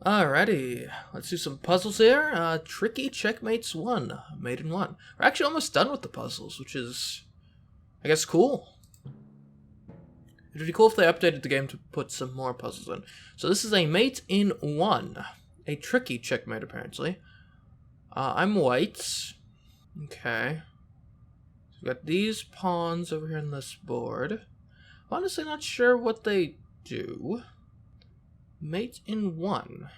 Alrighty, let's do some puzzles here. Tricky Checkmates 1, made in 1. We're actually almost done with the puzzles, which is, I guess, cool. It would be cool if they updated the game to put some more puzzles in. So this is a mate in 1. A tricky checkmate, apparently. I'm white. Okay. So we've got these pawns over here on this board. I'm honestly not sure what they do. Mate in 1.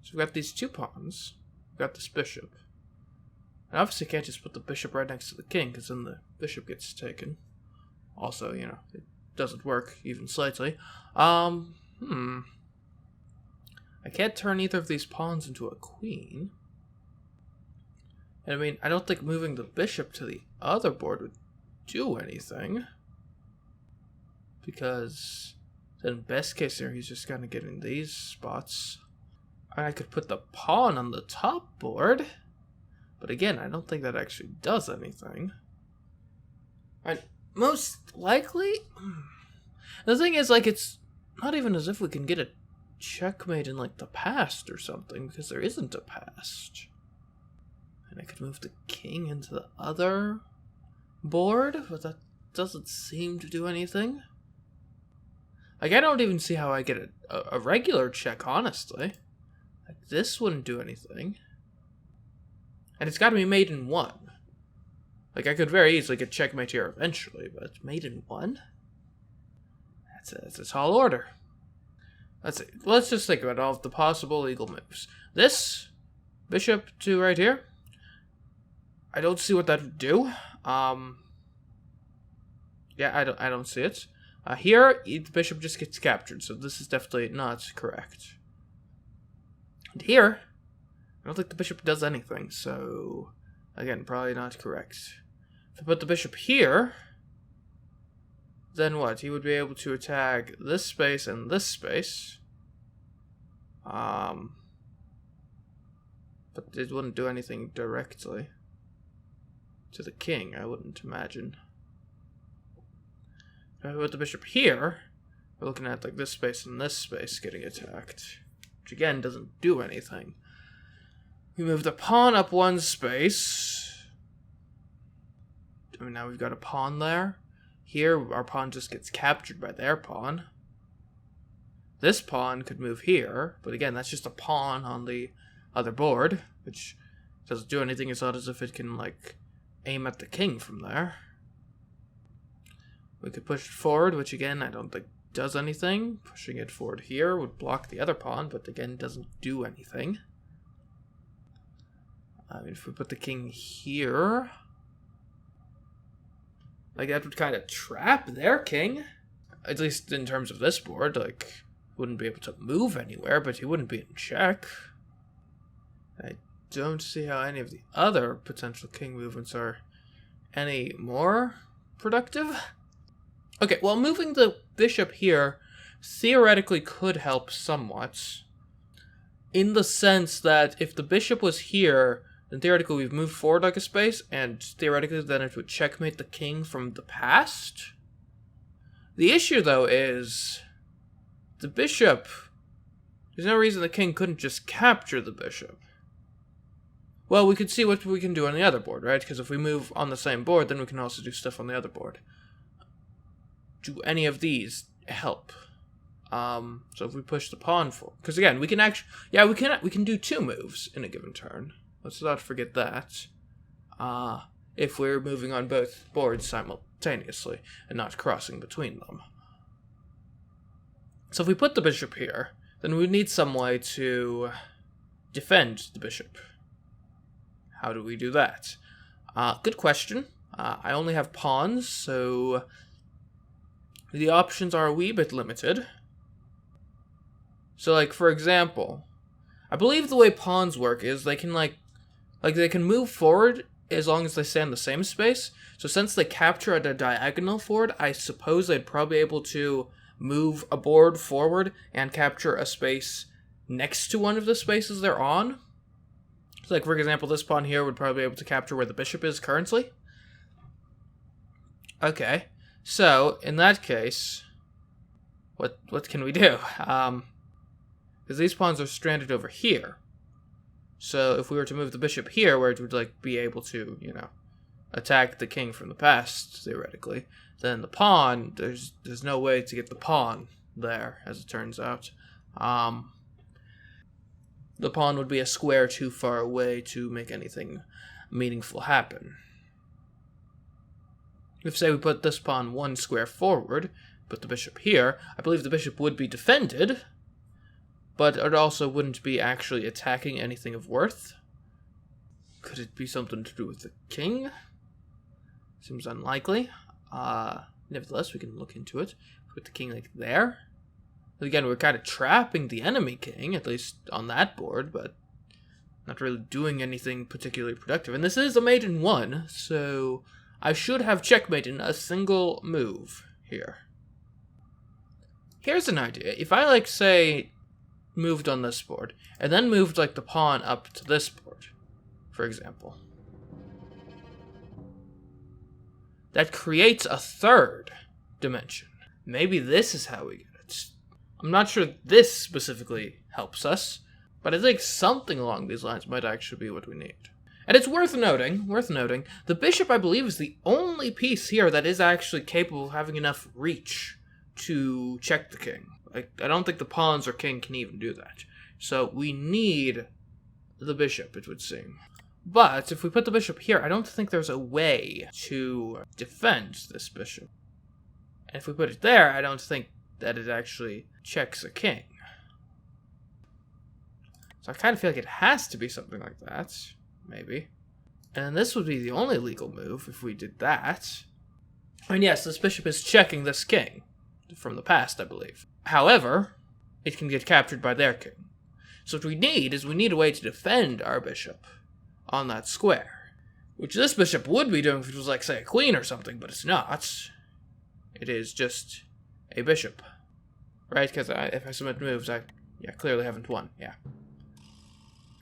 So we've got these two pawns. We've got this bishop. And obviously can't just put the bishop right next to the king, because then the bishop gets taken. Also, you know, it doesn't work even slightly. I can't turn either of these pawns into a queen. And I mean, I don't think moving the bishop to the other board would do anything. Because then best case scenario, he's just kind of getting these spots. I could put the pawn on the top board. But again, I don't think that actually does anything. Most likely, the thing is, like, it's not even as if we can get a checkmate in, like, the past or something, because there isn't a past. And I could move the king into the other board, but that doesn't seem to do anything. Like, I don't even see how I get a regular check, honestly. Like, this wouldn't do anything. And it's got to be made in 1. Like, I could very easily get checkmate here eventually, but made in 1? That's a tall order. Let's just think about all of the possible legal moves. This, bishop to right here. I don't see what that would do. Yeah, I don't see it. Here, the bishop just gets captured, so this is definitely not correct. And here, I don't think the bishop does anything, so again, probably not correct. If I put the bishop here, then what? He would be able to attack this space and this space. But it wouldn't do anything directly to the king, I wouldn't imagine. If I put the bishop here, we're looking at like this space and this space getting attacked, which again doesn't do anything. We move the pawn up one space. I mean, now we've got a pawn there. Here, our pawn just gets captured by their pawn. This pawn could move here, but again, that's just a pawn on the other board, which doesn't do anything. It's not as if it can, like, aim at the king from there. We could push it forward, which again, I don't think does anything. Pushing it forward here would block the other pawn, but again, doesn't do anything. I mean, if we put the king here, like, that would kind of trap their king. At least in terms of this board, like, wouldn't be able to move anywhere, but he wouldn't be in check. I don't see how any of the other potential king movements are any more productive. Okay, well, moving the bishop here theoretically could help somewhat. In the sense that if the bishop was here, then theoretically we've moved forward like a space, and theoretically then it would checkmate the king from the past. The issue, though, is the bishop, there's no reason the king couldn't just capture the bishop. Well, we could see what we can do on the other board, right? Because if we move on the same board, then we can also do stuff on the other board. Do any of these help? So if we push the pawn forward, because again, we can actually, yeah, we can do 2 moves in a given turn. Let's not forget that. If we're moving on both boards simultaneously and not crossing between them. So if we put the bishop here, then we need some way to defend the bishop. How do we do that? Good question. I only have pawns, so the options are a wee bit limited. So, like, for example, I believe the way pawns work is they can, like they can move forward as long as they stay in the same space. So since they capture at a diagonal forward, I suppose they'd probably be able to move a board forward and capture a space next to one of the spaces they're on. So, like, for example, this pawn here would probably be able to capture where the bishop is currently. Okay, so in that case, what can we do? Because these pawns are stranded over here. So if we were to move the bishop here, where it would, like, be able to, you know, attack the king from the past, theoretically, then the pawn, there's no way to get the pawn there, as it turns out. The pawn would be a square too far away to make anything meaningful happen. If, say, we put this pawn one square forward, put the bishop here, I believe the bishop would be defended, but it also wouldn't be actually attacking anything of worth. Could it be something to do with the king? Seems unlikely. Nevertheless, we can look into it. Put the king, like, there. Again, we're kind of trapping the enemy king, at least on that board, but not really doing anything particularly productive. And this is a mate in 1, so I should have checkmate in a single move here. Here's an idea. If I, like, say, moved on this board, and then moved, like, the pawn up to this board, for example, that creates a third dimension. Maybe this is how we get it. I'm not sure this specifically helps us, but I think something along these lines might actually be what we need. And it's worth noting, the bishop, I believe, is the only piece here that is actually capable of having enough reach to check the king. Like, I don't think the pawns or king can even do that. So we need the bishop, it would seem. But if we put the bishop here, I don't think there's a way to defend this bishop. And if we put it there, I don't think that it actually checks a king. So I kind of feel like it has to be something like that. Maybe. And this would be the only legal move if we did that. And yes, this bishop is checking this king. From the past, I believe. However, it can get captured by their king. So what we need is we need a way to defend our bishop on that square. Which this bishop would be doing if it was like, say, a queen or something, but it's not. It is just a bishop. Right? Because if I submit moves, I clearly haven't won. Yeah.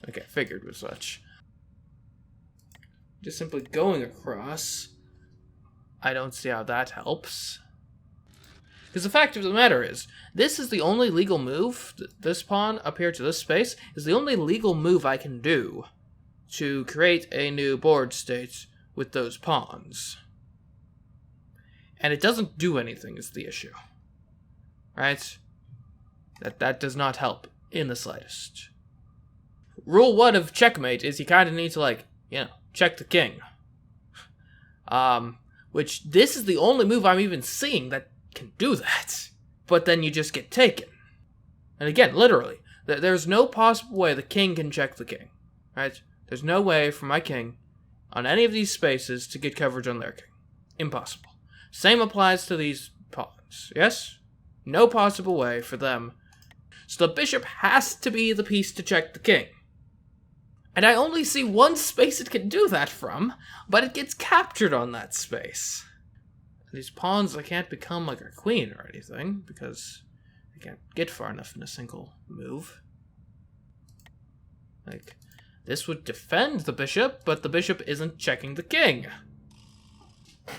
Okay, figured with such. Just simply going across, I don't see how that helps. Because the fact of the matter is, this is the only legal move, this pawn up here to this space, is the only legal move I can do to create a new board state with those pawns. And it doesn't do anything is the issue. Right? That does not help in the slightest. Rule 1 of checkmate is you kind of need to, like, you know, check the king. Which, this is the only move I'm even seeing that can do that. But then you just get taken. And again, literally, there's no possible way the king can check the king. Right? There's no way for my king on any of these spaces to get coverage on their king. Impossible. Same applies to these pawns. Yes? No possible way for them. So the bishop has to be the piece to check the king. And I only see one space it can do that from, but it gets captured on that space. These pawns, I can't become like a queen or anything, because I can't get far enough in a single move. Like, this would defend the bishop, but the bishop isn't checking the king.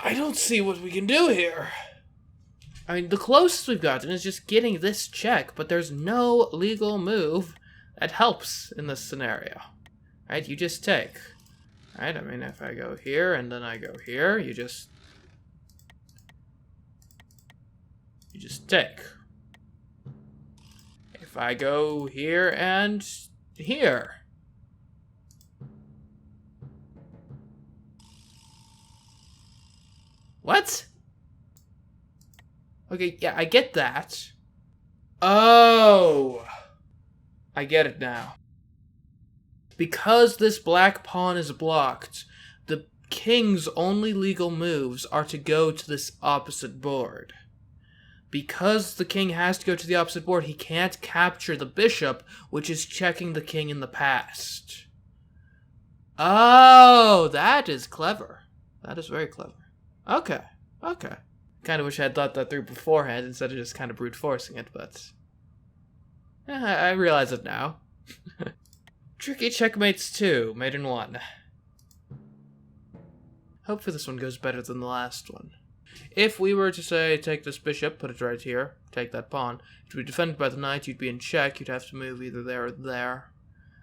I don't see what we can do here. I mean, the closest we've gotten is just getting this check, but there's no legal move that helps in this scenario. Right, you just take. Right, I mean, if I go here and then I go here, you just take. If I go here and here. What? Okay, yeah, I get that. Oh! I get it now. Because this black pawn is blocked, the king's only legal moves are to go to this opposite board. Because the king has to go to the opposite board, he can't capture the bishop, which is checking the king in the past. Oh, that is clever. That is very clever. Okay, okay. Kind of wish I had thought that through beforehand instead of just kind of brute forcing it, but I realize it now. Tricky checkmates 2, made in 1. Hopefully this one goes better than the last one. If we were to say, take this bishop, put it right here, take that pawn, it would be defended by the knight, you'd be in check, you'd have to move either there or there.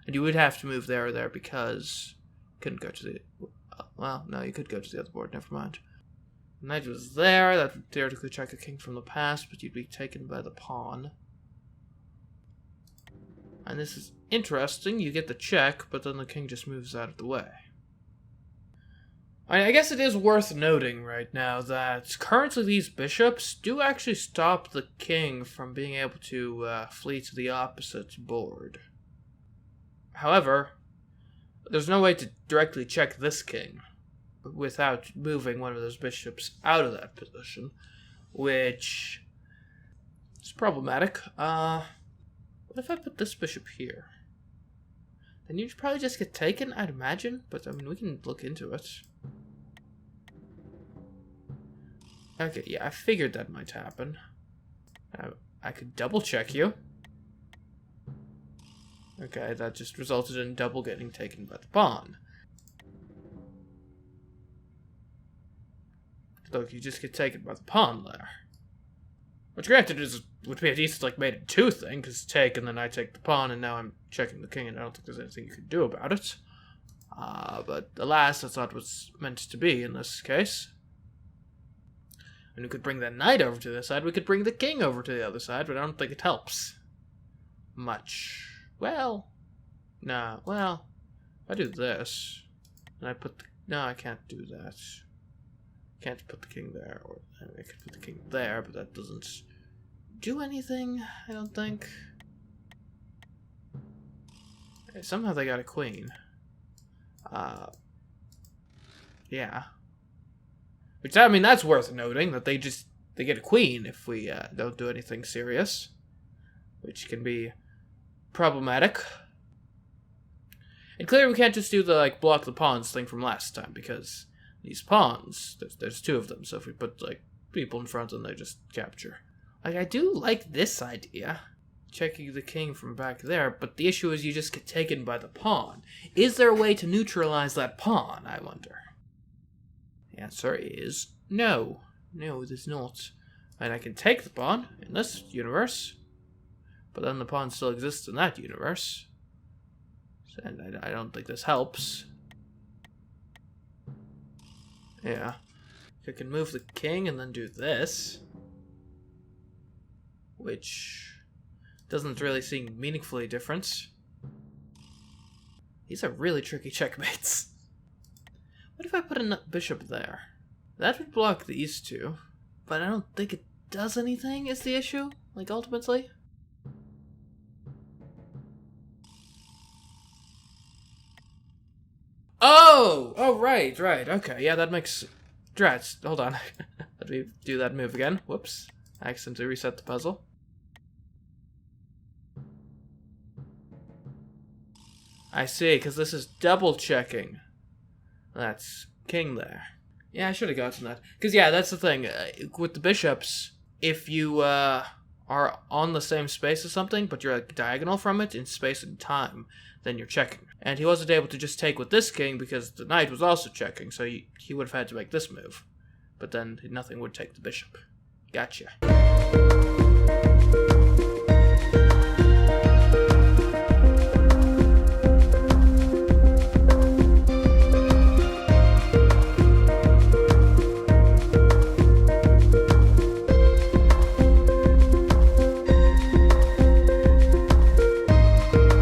And you would have to move there or there because you couldn't go to the... Well, no, you could go to the other board, never mind. The knight was there, that would theoretically check a king from the past, but you'd be taken by the pawn. And this is interesting, you get the check, but then the king just moves out of the way. I guess it is worth noting right now that currently these bishops do actually stop the king from being able to flee to the opposite board. However, there's no way to directly check this king without moving one of those bishops out of that position, which is problematic. What if I put this bishop here? Then you'd probably just get taken, I'd imagine, but I mean, we can look into it. Okay, yeah, I figured that might happen. I could double check you. Okay, that just resulted in double getting taken by the pawn. Look, you just get taken by the pawn there. Which granted would be a decent like mate in two thing, because take and then I take the pawn and now I'm checking the king and I don't think there's anything you can do about it. But alas, that's not what's meant to be in this case. And we could bring the knight over to this side, we could bring the king over to the other side, but I don't think it helps much. Well, nah, well, if I do this, and I put the, no, I can't do that. Can't put the king there, or I could put the king there, but that doesn't do anything, I don't think. Okay, somehow they got a queen. Yeah. Which, I mean, that's worth noting, that they get a queen if we don't do anything serious. Which can be problematic. And clearly we can't just do the, like, block the pawns thing from last time, because these pawns, there's two of them, so if we put, like, people in front, then they just capture. Like, I do like this idea, checking the king from back there, but the issue is you just get taken by the pawn. Is there a way to neutralize that pawn, I wonder? The answer is no. No, there's not. And I can take the pawn in this universe, but then the pawn still exists in that universe. And I don't think this helps. Yeah. I can move the king and then do this, which doesn't really seem meaningfully different. These are really tricky checkmates. What if I put a bishop there? That would block these two, but I don't think it does anything, is the issue, like, ultimately. Oh, right, okay, yeah, that makes... Drats, hold on. Let me do that move again. Whoops. I accidentally reset the puzzle. I see, because this is double checking. That's king there. Yeah, I should have gotten that. Because, yeah, that's the thing. With the bishops, if you are on the same space as something, but you're like diagonal from it in space and time, then you're checking. And he wasn't able to just take with this king because the knight was also checking, so he would have had to make this move. But then nothing would take the bishop. Gotcha.